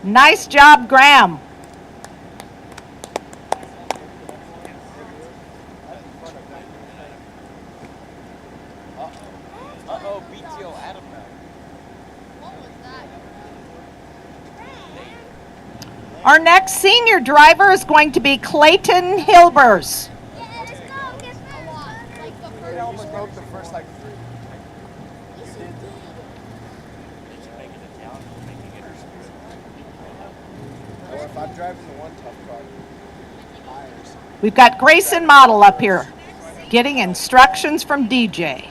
Nice job, Graham. Uh-oh, BTO Adam back. Our next senior driver is going to be Clayton Hilbers. He almost broke the first, like, 3. Or if I'm driving the one tough car, tires. We've got Grayson Model up here, getting instructions from DJ.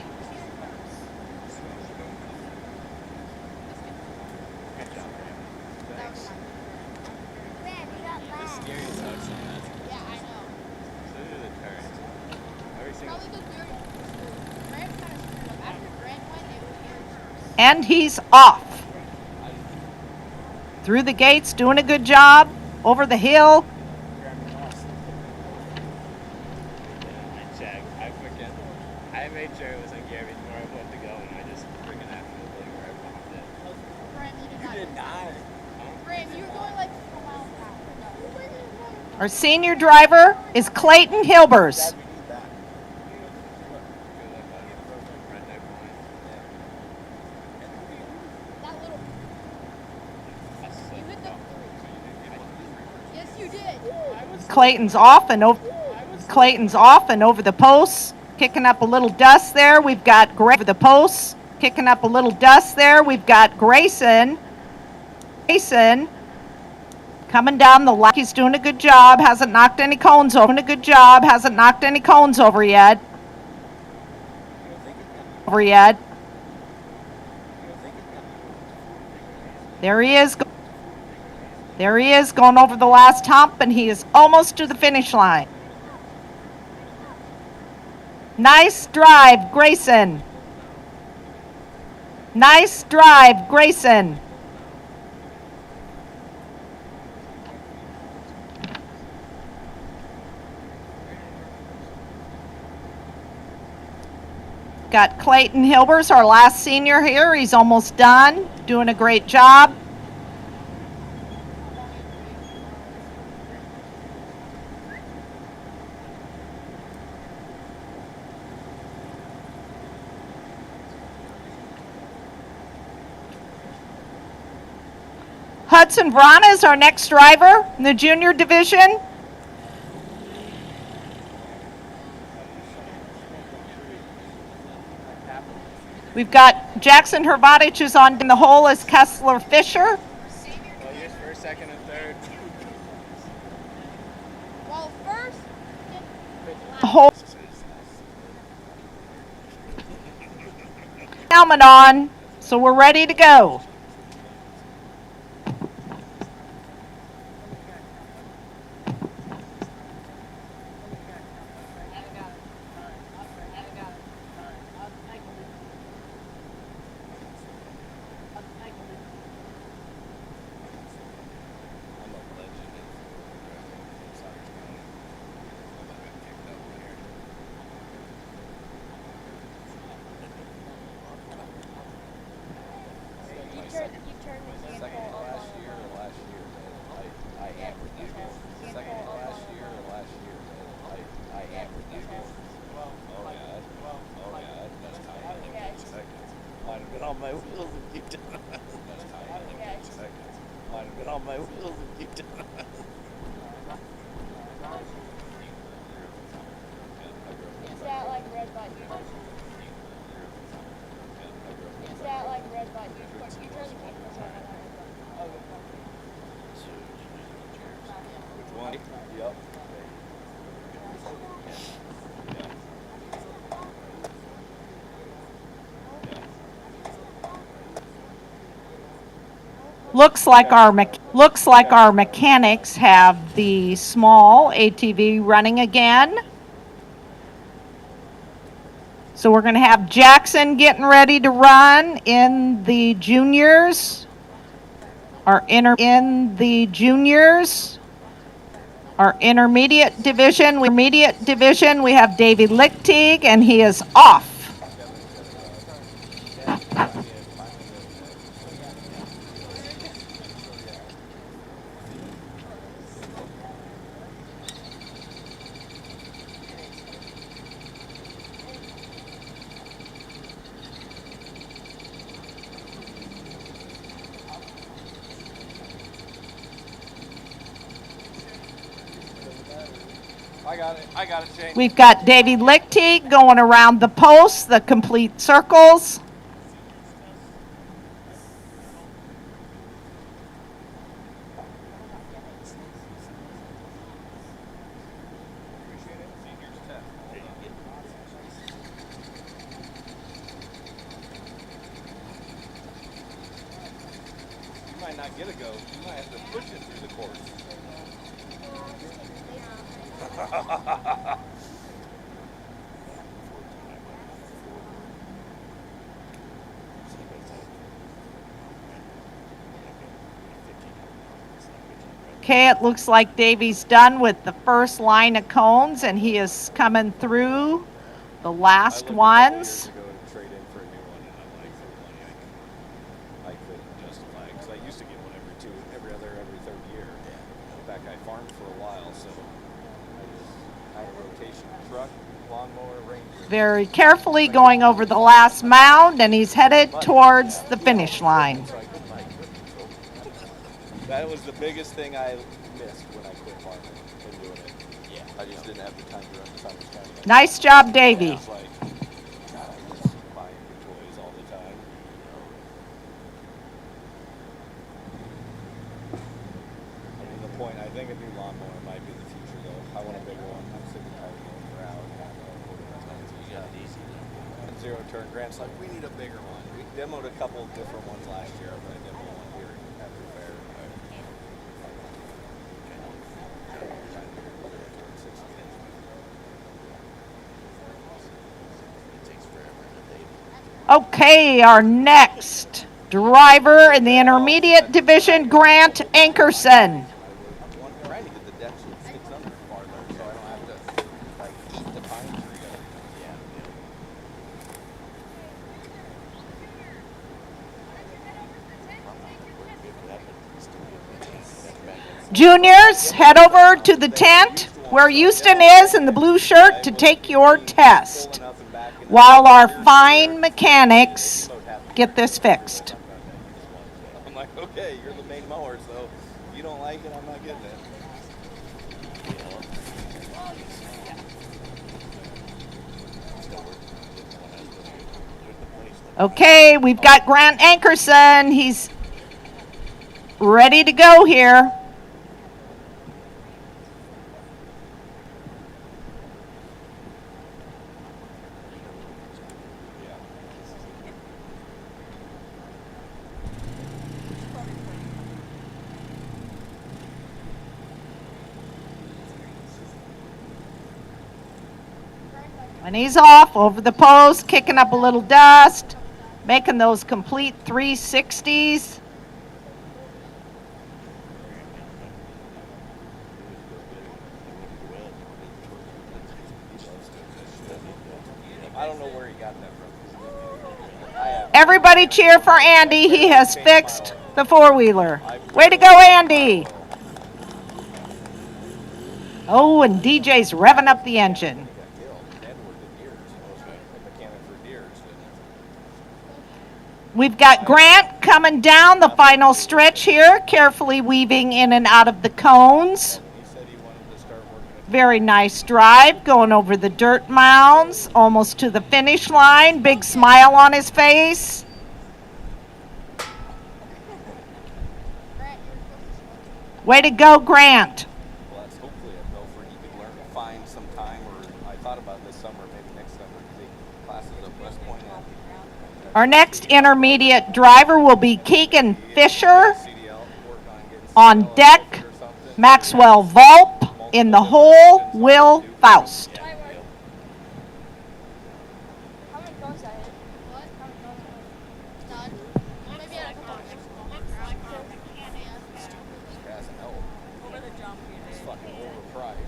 And he's off. Through the gates, doing a good job. Over the hill. I made sure it was on Gary before I went to go, and I just freaking accidentally where I popped it. You did not. Graham, you were going like 4 miles an hour. Our senior driver is Clayton Hilbers. Clayton's off and over the posts, kicking up a little dust there. We've got over the posts, kicking up a little dust there. We've got Grayson coming down the line. He's doing a good job. Hasn't knocked any cones over. Yet. There he is. There he is, going over the last hump, and he is almost to the finish line. Nice drive, Grayson. Nice drive, Grayson. Got Clayton Hilbers, our last senior here. He's almost done, doing a great job. Hudson Vrana is our next driver in the junior division. We've got Jackson Hrvatich is on in the hole as Kessler Fisher. Well, yours first, second, and third. Well, first, Hole. Helmet on, so we're ready to go. Looks like our mechanics have the small ATV running again. So we're going to have Jackson getting ready to run in the juniors. Our intermediate division, we have Davey Lichtig, and he is off. I got it, Shane. We've got Davey Lichty going around the post, the complete circles. You might not get a go. You might have to push it through the course. Okay, it looks like Davey's done with the first line of cones, and he is coming through the last ones. I trade in for a new one, and I'm like, for the money I couldn't justify it, because I used to get one every third year. In fact, I farmed for a while, so I had a rotation truck, lawnmower, Ranger. Very carefully going over the last mound, and he's headed towards the finish line. That was the biggest thing I missed when I quit farming and doing it. Yeah. I just didn't have the time to run the Summers County. Nice job, Davey. It's like, God, I miss buying new toys all the time. I mean, the point, I think a new lawnmower might be the future, though. I want a bigger one. I'm sick and tired of going for out. You got it easy, though. And Zero Turn Grant's like, we need a bigger one. We demoed a couple different ones last year. I'm going to demo one here at the fair. Okay, our next driver in the intermediate division, Grant Ankerson. I'm trying to get the deck so it sticks under farther, so I don't have to like eat the pine tree. Juniors, head over to the tent where Houston is in the blue shirt to take your test, while our fine mechanics get this fixed. I'm like, okay, you're the main mower, so if you don't like it, I'm not getting it. Okay, we've got Grant Ankerson. He's ready to go here. And he's off over the post, kicking up a little dust, making those complete 360s. I don't know where he got that from. Everybody cheer for Andy. He has fixed the four-wheeler. Way to go, Andy. Oh, and DJ's revving up the engine. We've got Grant coming down the final stretch here, carefully weaving in and out of the cones. Very nice drive, going over the dirt mounds, almost to the finish line. Big smile on his face. Way to go, Grant. Well, that's hopefully a go for he could learn to find some time, or I thought about this summer, maybe next summer, to take classes at West Point. Our next intermediate driver will be Keegan Fisher. On deck, Maxwell Volp. In the hole, Will Faust. How many goals I hit? What? How many goals? None. Maybe I had a couple.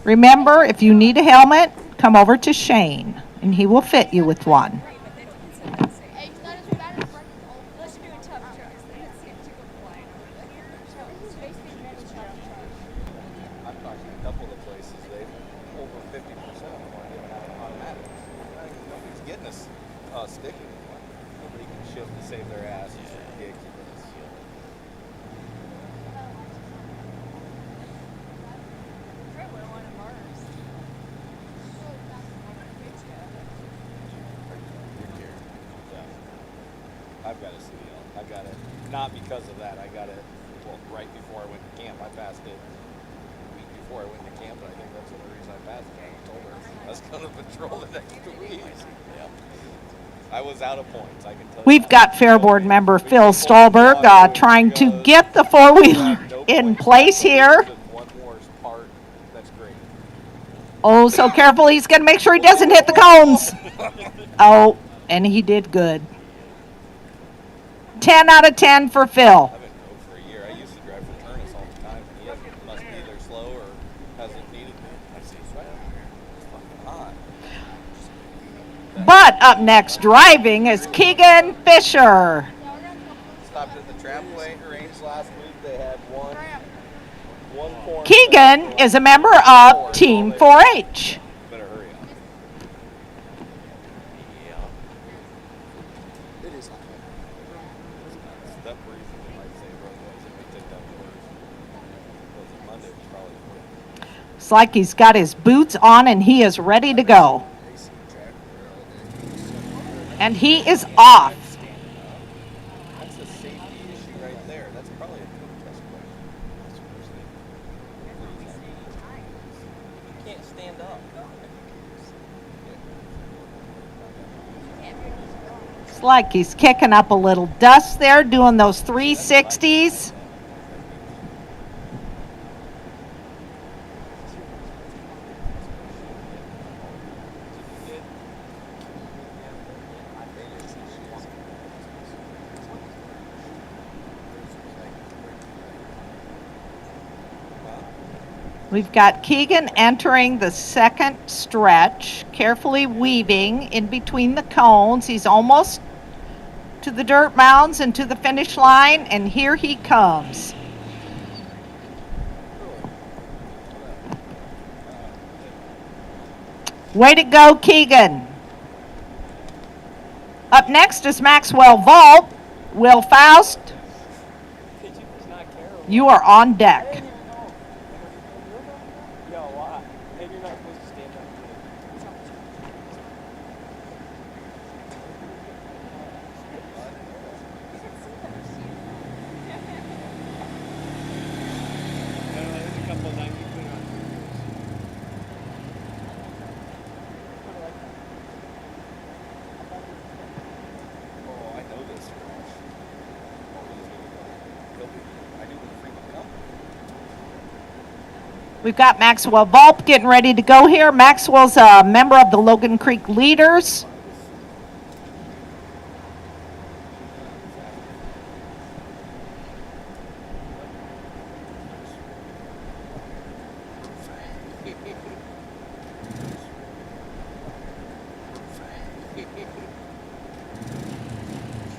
Remember, if you need a helmet, come over to Shane, and he will fit you with one. Hey, he's not as bad as Brendan. Unless you're doing tough trucks, then it's going to go flying over there. So he's basically Brendan's tough truck. I'm talking a couple of the places, they over 50% of them are giving out automatics. Nobody's getting us sticky. Nobody can shift to save their asses for gigs. got a CDL. I got it. Not because of that. I got it right before I went to camp. I passed it a week before I went to camp, and I think that's the only reason I passed it. I told her I was going to patrol the next 2 weeks. Yeah. I was out of points. I can tell you. We've got Fair Board member Phil Stolberg trying to get the four-wheeler in place here. One more part. That's great. Oh, so careful. He's going to make sure he doesn't hit the cones. Oh, and he did good. 10 out of 10 for Phil. I've been drove for a year. I used to drive for Turnus all the time. He must be either slow or hasn't needed me. I see sweat. It's fucking hot. But up next driving is Keegan Fisher. Stopped at the tramway range last week. They had one corner. Keegan is a member of Team 4-H. Better hurry up. Yeah. It is hot. That breeze you might say roadways if we take that first. Was it Monday? It was probably It's like he's got his boots on and he is ready to go. And he is off. That's a safety issue right there. That's probably a code test question. You can't stand up. It's like he's kicking up a little dust there, doing those 360s. We've got Keegan entering the second stretch, carefully weaving in between the cones. He's almost to the dirt mounds and to the finish line, and here he comes. Way to go, Keegan. Up next is Maxwell Vault. Will Faust, you are on deck. We've got Maxwell Volp getting ready to go here. Maxwell's a member of the Logan Creek Leaders.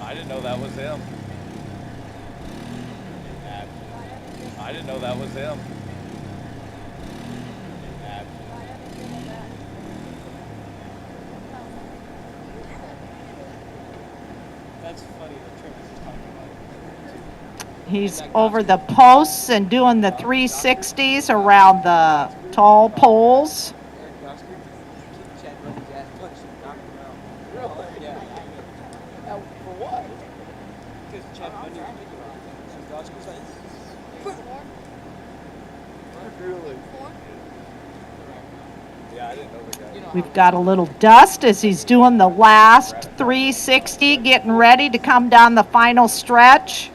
I didn't know that was him. I didn't know that was him. That's funny. He's over the posts and doing the 360s around the tall poles. We've got a little dust as he's doing the last 360, getting ready to come down the final stretch.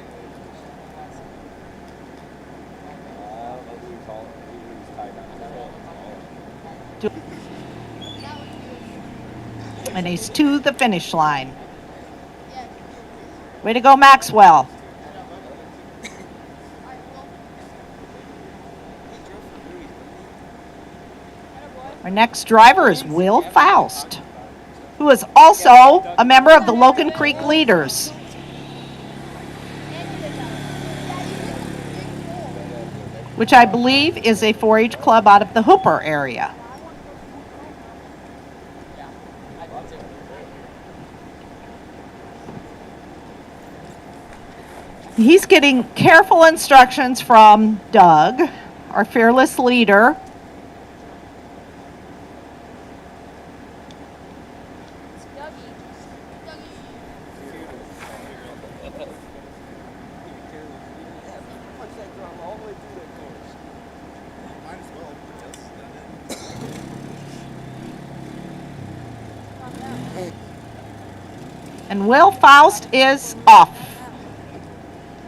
And he's to the finish line. Way to go, Maxwell. Our next driver is Will Faust, who is also a member of the Logan Creek Leaders. Which I believe is a 4-H club out of the Hooper area. He's getting careful instructions from Doug, our fearless leader. And Will Faust is off.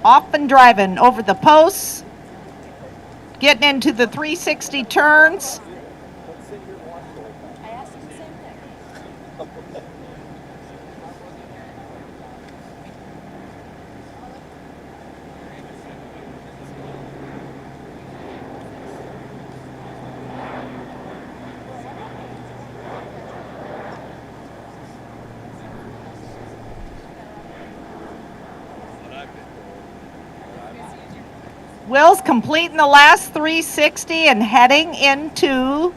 Off and driving over the posts, getting into the 360 turns. I asked him the same thing. Will's completing the last 360 and heading into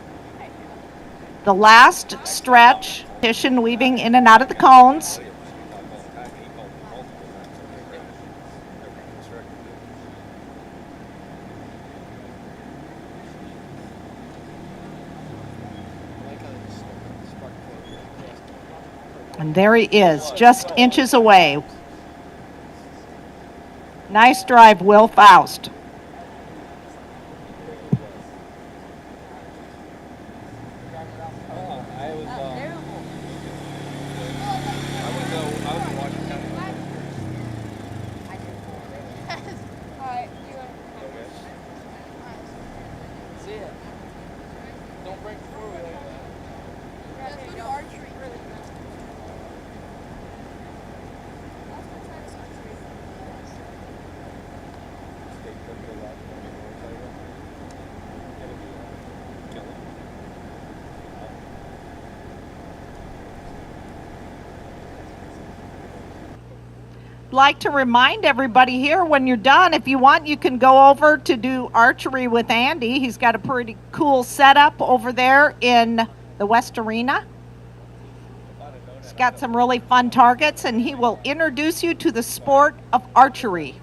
the last stretch. Competition weaving in and out of the cones. And there he is, just inches away. Nice drive, Will Faust. Alright, you want See ya. Don't break the four-wheeler. Let's go to archery. Like to remind everybody here, when you're done, if you want, you can go over to do archery with Andy. He's got a pretty cool setup over there in the West Arena. He's got some really fun targets, and he will introduce you to the sport of archery.